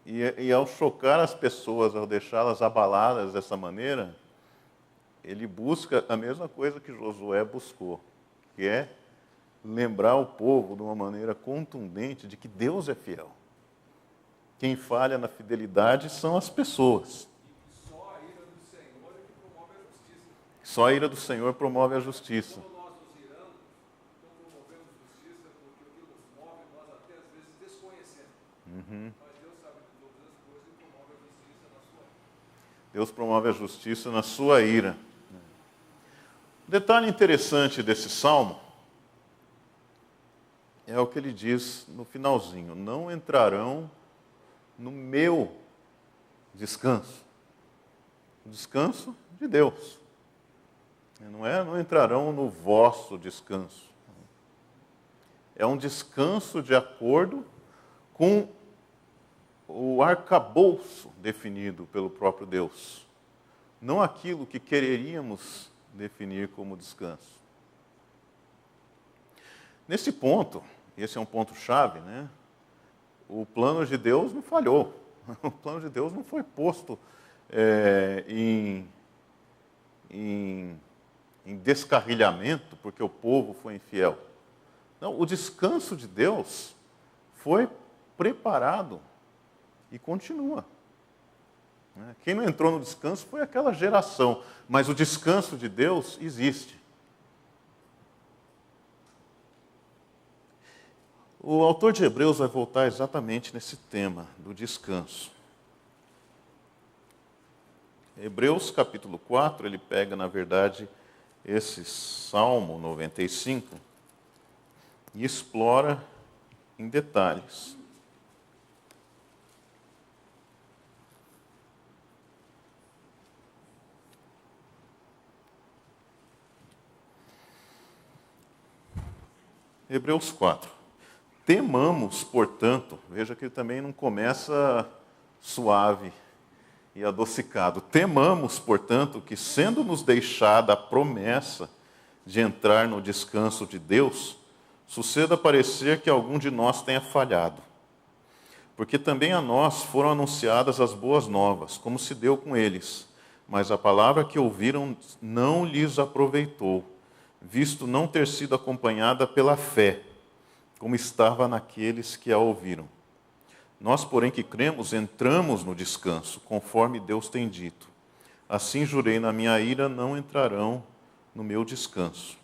[SPEAKER 1] E ao chocar as pessoas, ao deixá-las abaladas dessa maneira, ele busca a mesma coisa que Josué buscou, que é lembrar o povo de uma maneira contundente de que Deus é fiel. Quem falha na fidelidade são as pessoas. Só a ira do Senhor promove a justiça.
[SPEAKER 3] Quando nós nos iramos, então promovemos justiça, porque o que nos move, nós até às vezes desconhecemos. Mas Deus sabe de todas as coisas e promove a justiça na sua ira.
[SPEAKER 1] Deus promove a justiça na sua ira. Um detalhe interessante desse salmo é o que ele diz no finalzinho: não entrarão no meu descanso. O descanso de Deus. Não entrarão no vosso descanso. É um descanso de acordo com o arcabouço definido pelo próprio Deus. Não aquilo que quereríamos definir como descanso. Nesse ponto, esse é um ponto-chave, né? O plano de Deus não falhou. O plano de Deus não foi posto em descarrilhamento porque o povo foi infiel. Não, o descanso de Deus foi preparado e continua. Quem não entrou no descanso foi aquela geração, mas o descanso de Deus existe. O autor de Hebreus vai voltar exatamente nesse tema do descanso. Hebreus capítulo 4, ele pega, na verdade, esse Salmo 95 e explora em detalhes. Hebreus 4. Temamos, portanto, veja que ele também não começa suave e adocicado. Temamos, portanto, que sendo-nos deixada a promessa de entrar no descanso de Deus, suceda parecer que algum de nós tenha falhado. Porque também a nós foram anunciadas as boas novas, como se deu com eles, mas a palavra que ouviram não lhes aproveitou, visto não ter sido acompanhada pela fé, como estava naqueles que a ouviram. Nós, porém, que cremos, entramos no descanso, conforme Deus tem dito. Assim jurei na minha ira, não entrarão no meu descanso.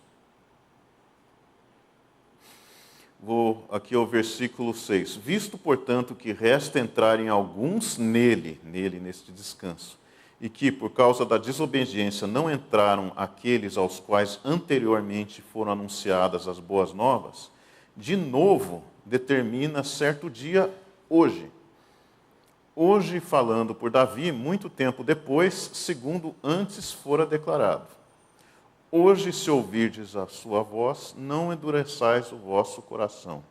[SPEAKER 1] Vou aqui ao versículo 6. Visto, portanto, que resta entrarem alguns neste descanso, e que, por causa da desobediência, não entraram aqueles aos quais anteriormente foram anunciadas as boas novas, de novo determina certo dia, hoje. Hoje, falando por Davi, muito tempo depois, segundo antes fora declarado. Hoje, se ouvirdes a sua voz, não endureçais o vosso coração.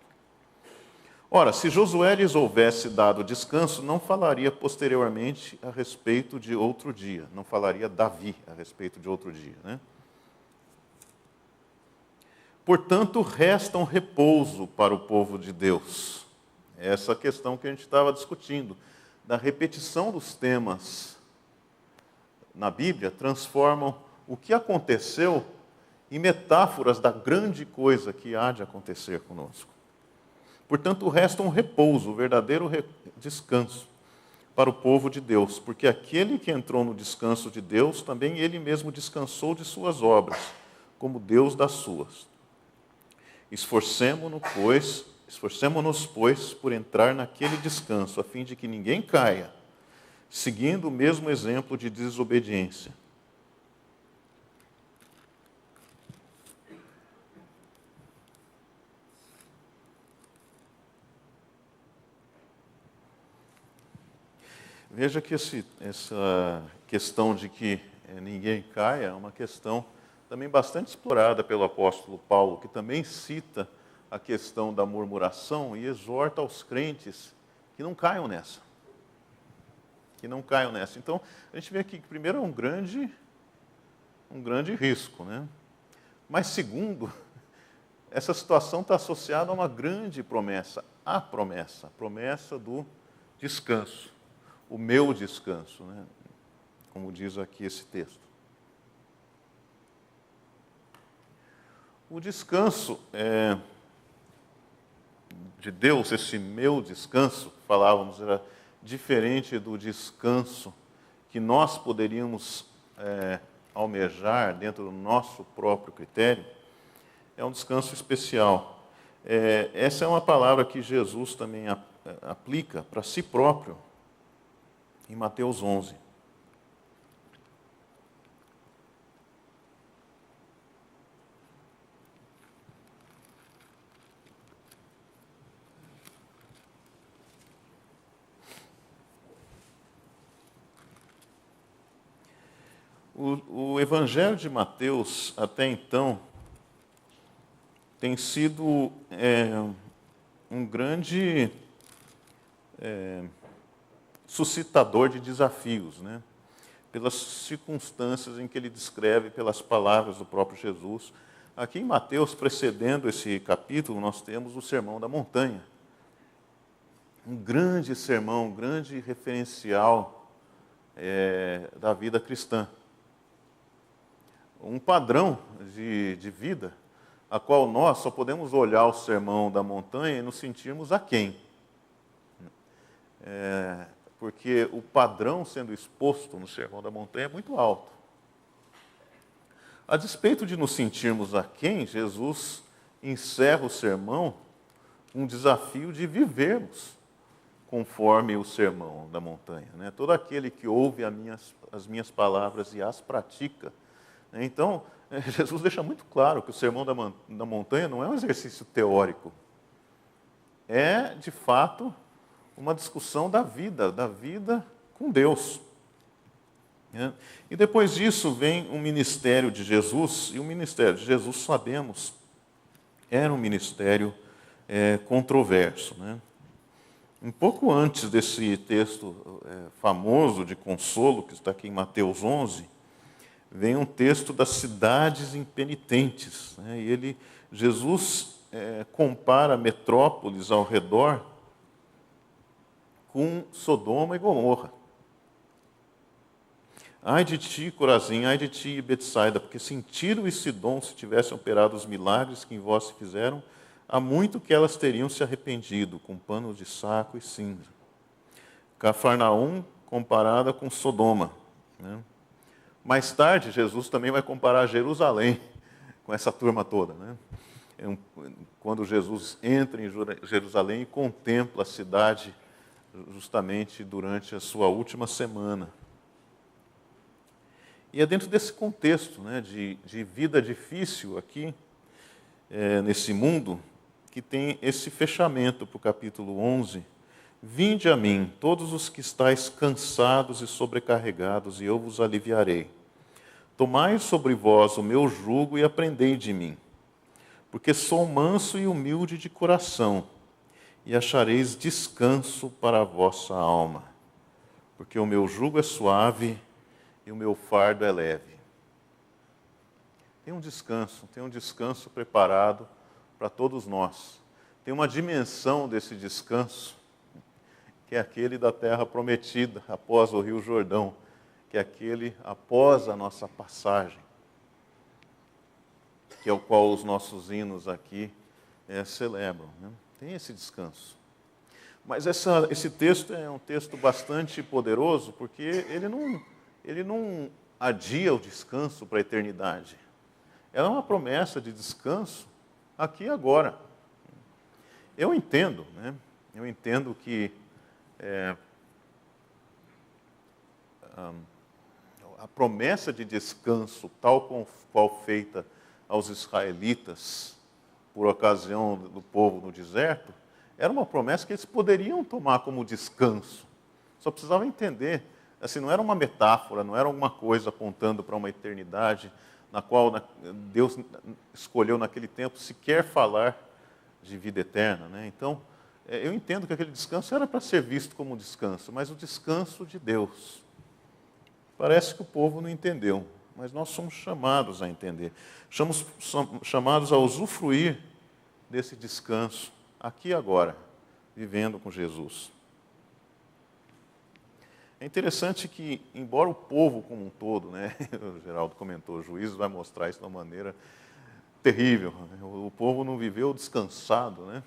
[SPEAKER 1] Ora, se Josué lhes houvesse dado descanso, não falaria posteriormente a respeito de outro dia. Não falaria Davi a respeito de outro dia, né? Portanto, resta um repouso para o povo de Deus. Essa questão que a gente estava discutindo, da repetição dos temas na Bíblia, transformam o que aconteceu em metáforas da grande coisa que há de acontecer conosco. Portanto, resta um repouso, um verdadeiro descanso para o povo de Deus, porque aquele que entrou no descanso de Deus, também ele mesmo descansou de suas obras, como Deus das suas. Esforcemo-nos, pois, por entrar naquele descanso, a fim de que ninguém caia, seguindo o mesmo exemplo de desobediência. Veja que essa questão de que ninguém caia é uma questão também bastante explorada pelo apóstolo Paulo, que também cita a questão da murmuração e exorta aos crentes que não caiam nessa. Que não caiam nessa. Então, a gente vê aqui que, primeiro, é um grande risco, né? Mas, segundo, essa situação está associada a uma grande promessa, a promessa do descanso. O meu descanso, né? Como diz aqui esse texto. O descanso de Deus, esse meu descanso, falávamos, era diferente do descanso que nós poderíamos almejar dentro do nosso próprio critério. É um descanso especial. Essa é uma palavra que Jesus também aplica para si próprio, em Mateus 11. O Evangelho de Mateus, até então, tem sido um grande suscitador de desafios, né? Pelas circunstâncias em que ele descreve, pelas palavras do próprio Jesus. Aqui em Mateus, precedendo esse capítulo, nós temos o Sermão da Montanha. Um grande sermão, um grande referencial da vida cristã. Um padrão de vida, a qual nós só podemos olhar o Sermão da Montanha e nos sentirmos aquém. Porque o padrão sendo exposto no Sermão da Montanha é muito alto. A despeito de nos sentirmos aquém, Jesus encerra o sermão com um desafio de vivermos conforme o Sermão da Montanha, né? Todo aquele que ouve as minhas palavras e as pratica. Então, Jesus deixa muito claro que o Sermão da Montanha não é um exercício teórico. É, de fato, uma discussão da vida com Deus. E depois disso vem o ministério de Jesus, e o ministério de Jesus, sabemos, era um ministério controverso, né? Um pouco antes desse texto famoso de consolo, que está aqui em Mateus 11, vem um texto das cidades impenitentes, né? E Jesus compara metrópoles ao redor com Sodoma e Gomorra. Ai de ti, Corazim, ai de ti, Betsaida, porque se em Tiro e Sidom se tivessem operado os milagres que em vós se fizeram, há muito que elas teriam se arrependido, com panos de saco e cinza. Cafarnaum comparada com Sodoma, né? Mais tarde, Jesus também vai comparar Jerusalém com essa turma toda, né? Quando Jesus entra em Jerusalém e contempla a cidade justamente durante a sua última semana. E é dentro desse contexto, né, de vida difícil aqui, nesse mundo, que tem esse fechamento para o capítulo 11. Vinde a mim, todos os que estáis cansados e sobrecarregados, e eu vos aliviarei. Tomai sobre vós o meu jugo e aprendei de mim, porque sou manso e humilde de coração, e achareis descanso para a vossa alma, porque o meu jugo é suave e o meu fardo é leve. Tem um descanso preparado para todos nós. Tem uma dimensão desse descanso, que é aquele da terra prometida, após o Rio Jordão, que é aquele após a nossa passagem, que é o qual os nossos hinos aqui celebram, né? Tem esse descanso. Mas esse texto é um texto bastante poderoso, porque ele não adia o descanso para a eternidade. Ela é uma promessa de descanso aqui e agora. Eu entendo, né? Eu entendo que a promessa de descanso, tal qual feita aos israelitas por ocasião do povo no deserto, era uma promessa que eles poderiam tomar como descanso. Só precisavam entender, assim, não era uma metáfora, não era alguma coisa apontando para uma eternidade na qual Deus escolheu naquele tempo sequer falar de vida eterna, né? Então, eu entendo que aquele descanso era para ser visto como descanso, mas o descanso de Deus. Parece que o povo não entendeu, mas nós somos chamados a entender. Somos chamados a usufruir desse descanso, aqui e agora, vivendo com Jesus. É interessante que, embora o povo como um todo, né, o Geraldo comentou, o juízo vai mostrar isso de uma maneira terrível, né? O povo não viveu descansado, né?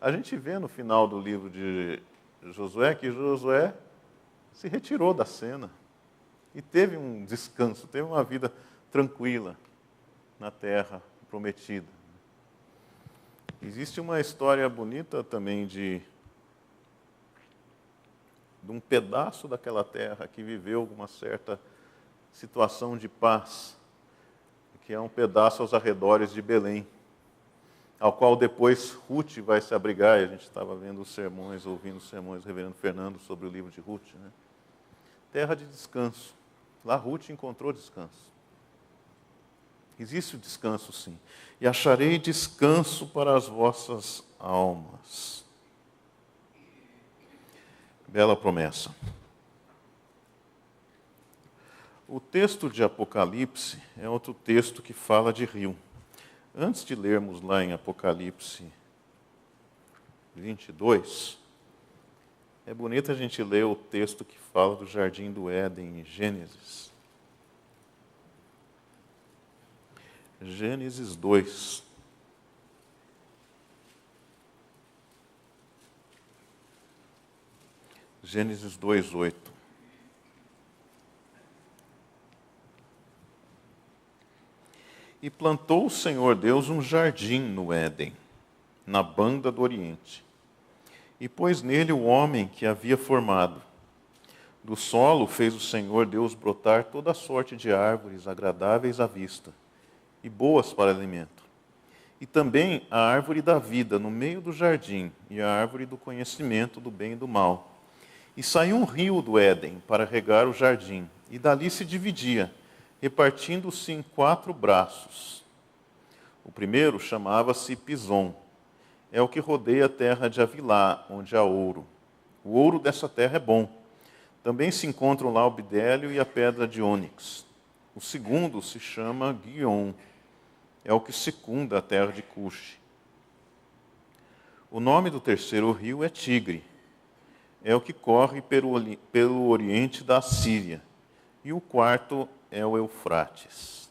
[SPEAKER 1] A gente vê no final do livro de Josué que Josué se retirou da cena e teve um descanso, teve uma vida tranquila na terra prometida. Existe uma história bonita também de um pedaço daquela terra que viveu uma certa situação de paz, que é um pedaço aos arredores de Belém, ao qual depois Ruth vai se abrigar, e a gente estava vendo os sermões, ouvindo os sermões do reverendo Fernando sobre o livro de Ruth, né? Terra de descanso. Lá Ruth encontrou descanso. Existe o descanso, sim. E acharei descanso para as vossas almas. Bela promessa. O texto de Apocalipse é outro texto que fala de rio. Antes de lermos lá em Apocalipse 22, é bonito a gente ler o texto que fala do Jardim do Éden em Gênesis. Gênesis 2. Gênesis 2:8. E plantou o Senhor Deus um jardim no Éden, na banda do Oriente, e pôs nele o homem que havia formado. Do solo fez o Senhor Deus brotar toda sorte de árvores agradáveis à vista e boas para alimento. E também a árvore da vida no meio do jardim e a árvore do conhecimento do bem e do mal. E saiu um rio do Éden para regar o jardim, e dali se dividia, repartindo-se em 4 braços. O primeiro chamava-se Pison. É o que rodeia a terra de Avilá, onde há ouro. O ouro dessa terra é bom. Também se encontram lá o bidélio e a pedra de ônix. O segundo se chama Guion. É o que circunda a terra de Cuxi. O nome do terceiro rio é Tigre. É o que corre pelo oriente da Síria. E o quarto é o Eufrates.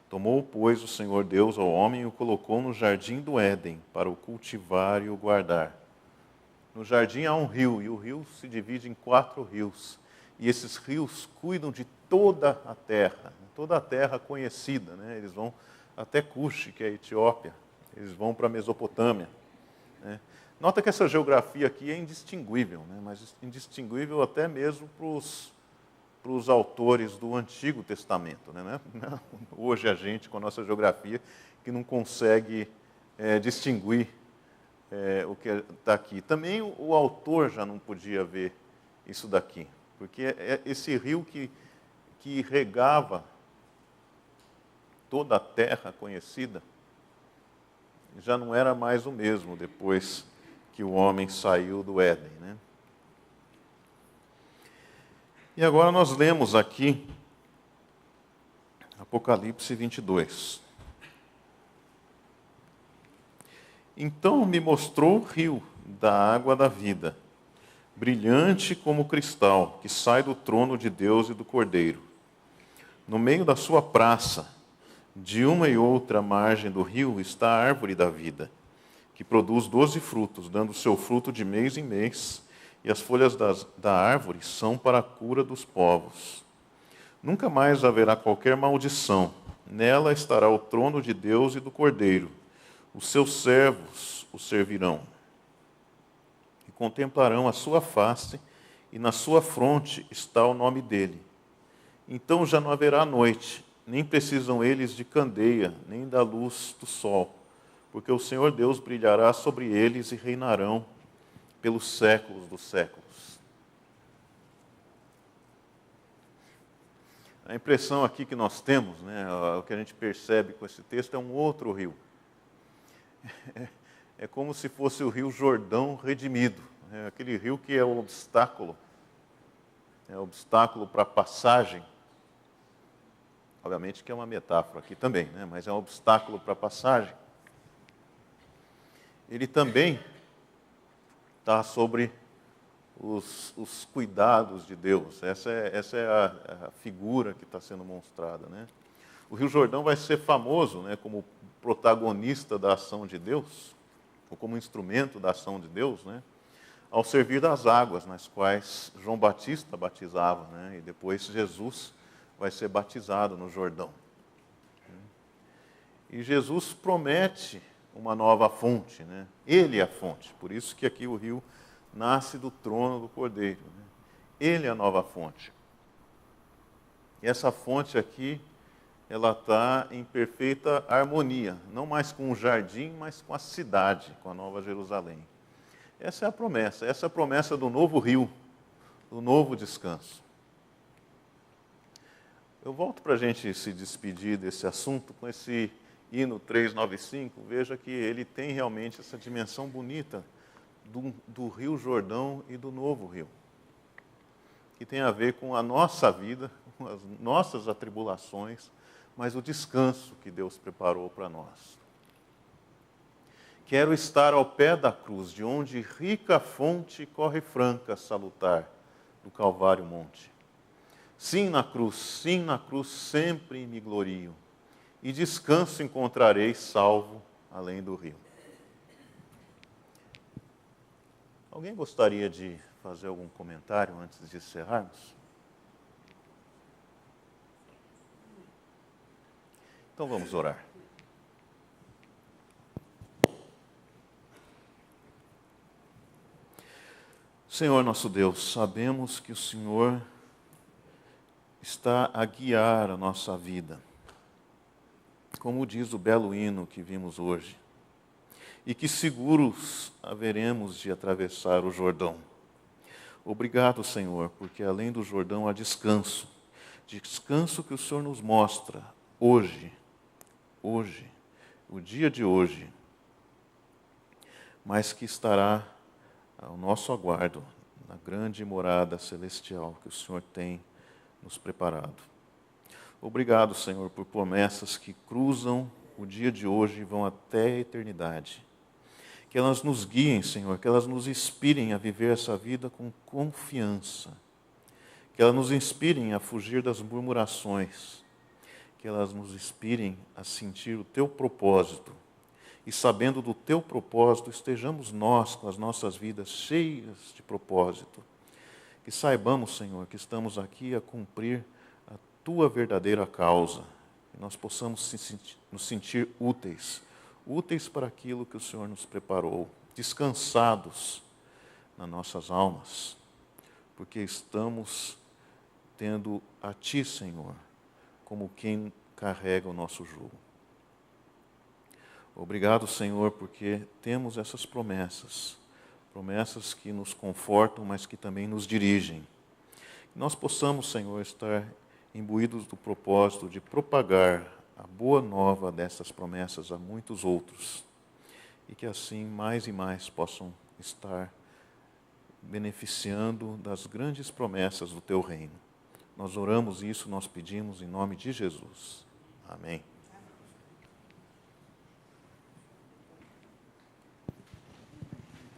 [SPEAKER 1] Tomou, pois, o Senhor Deus ao homem e o colocou no jardim do Éden, para o cultivar e o guardar. No jardim há um rio, e o rio se divide em 4 rios. E esses rios cuidam de toda a terra conhecida, né? Eles vão até Cuxi, que é a Etiópia, eles vão para a Mesopotâmia, né? Nota que essa geografia aqui é indistinguível, né? Mas indistinguível até mesmo para os autores do Antigo Testamento, né? Hoje a gente, com a nossa geografia, que não consegue distinguir o que está aqui. Também o autor já não podia ver isso daqui, porque esse rio que regava toda a terra conhecida já não era mais o mesmo depois que o homem saiu do Éden, né? E agora nós lemos aqui Apocalipse 22. Então me mostrou o rio da água da vida, brilhante como cristal, que sai do trono de Deus e do Cordeiro. No meio da sua praça, de uma e outra margem do rio, está a árvore da vida, que produz 12 frutos, dando seu fruto de mês em mês, e as folhas da árvore são para a cura dos povos. Nunca mais haverá qualquer maldição. Nela estará o trono de Deus e do Cordeiro. Os seus servos o servirão e contemplarão a sua face, e na sua fronte está o nome dele. Então já não haverá noite, nem precisam eles de candeia, nem da luz do sol, porque o Senhor Deus brilhará sobre eles e reinarão pelos séculos dos séculos. A impressão aqui que nós temos, né, o que a gente percebe com esse texto, é um outro rio. É como se fosse o rio Jordão redimido, né, aquele rio que é o obstáculo para a passagem. Obviamente que é uma metáfora aqui também, né, mas é um obstáculo para a passagem. Ele também está sobre os cuidados de Deus. Essa é a figura que está sendo mostrada, né? O Rio Jordão vai ser famoso, né, como protagonista da ação de Deus, ou como instrumento da ação de Deus, né, ao servir das águas nas quais João Batista batizava, né, e depois Jesus vai ser batizado no Jordão. E Jesus promete uma nova fonte, né? Ele é a fonte, por isso que aqui o rio nasce do trono do Cordeiro, né? Ele é a nova fonte. E essa fonte aqui, ela está em perfeita harmonia, não mais com o jardim, mas com a cidade, com a Nova Jerusalém. Essa é a promessa do novo rio, do novo descanso. Eu volto para a gente se despedir desse assunto com esse hino 395, veja que ele tem realmente essa dimensão bonita do Rio Jordão e do novo rio, que tem a ver com a nossa vida, com as nossas atribulações, mas o descanso que Deus preparou para nós. Quero estar ao pé da cruz, de onde rica fonte corre franca, salutar, do Calvário monte. Sim, na cruz, sempre me glorio, e descanso encontrarei salvo além do rio. Alguém gostaria de fazer algum comentário antes de encerrarmos? Então vamos orar. Senhor nosso Deus, sabemos que o Senhor está a guiar a nossa vida, como diz o belo hino que vimos hoje, e que seguros haveremos de atravessar o Jordão. Obrigado, Senhor, porque além do Jordão há descanso que o Senhor nos mostra hoje, o dia de hoje, mas que estará ao nosso aguardo na grande morada celestial que o Senhor tem nos preparado. Obrigado, Senhor, por promessas que cruzam o dia de hoje e vão até a eternidade. Que elas nos guiem, Senhor, que elas nos inspirem a viver essa vida com confiança. Que elas nos inspirem a fugir das murmurações. Que elas nos inspirem a sentir o Teu propósito. E sabendo do Teu propósito, estejamos nós com as nossas vidas cheias de propósito. Que saibamos, Senhor, que estamos aqui a cumprir a Tua verdadeira causa. Que nós possamos nos sentir úteis para aquilo que o Senhor nos preparou, descansados nas nossas almas, porque estamos tendo a Ti, Senhor, como quem carrega o nosso jugo. Obrigado, Senhor, porque temos essas promessas, promessas que nos confortam, mas que também nos dirigem. Que nós possamos, Senhor, estar imbuídos do propósito de propagar a boa nova dessas promessas a muitos outros, e que assim mais e mais possam estar beneficiando das grandes promessas do Teu reino. Nós oramos isso, nós pedimos em nome de Jesus. Amém.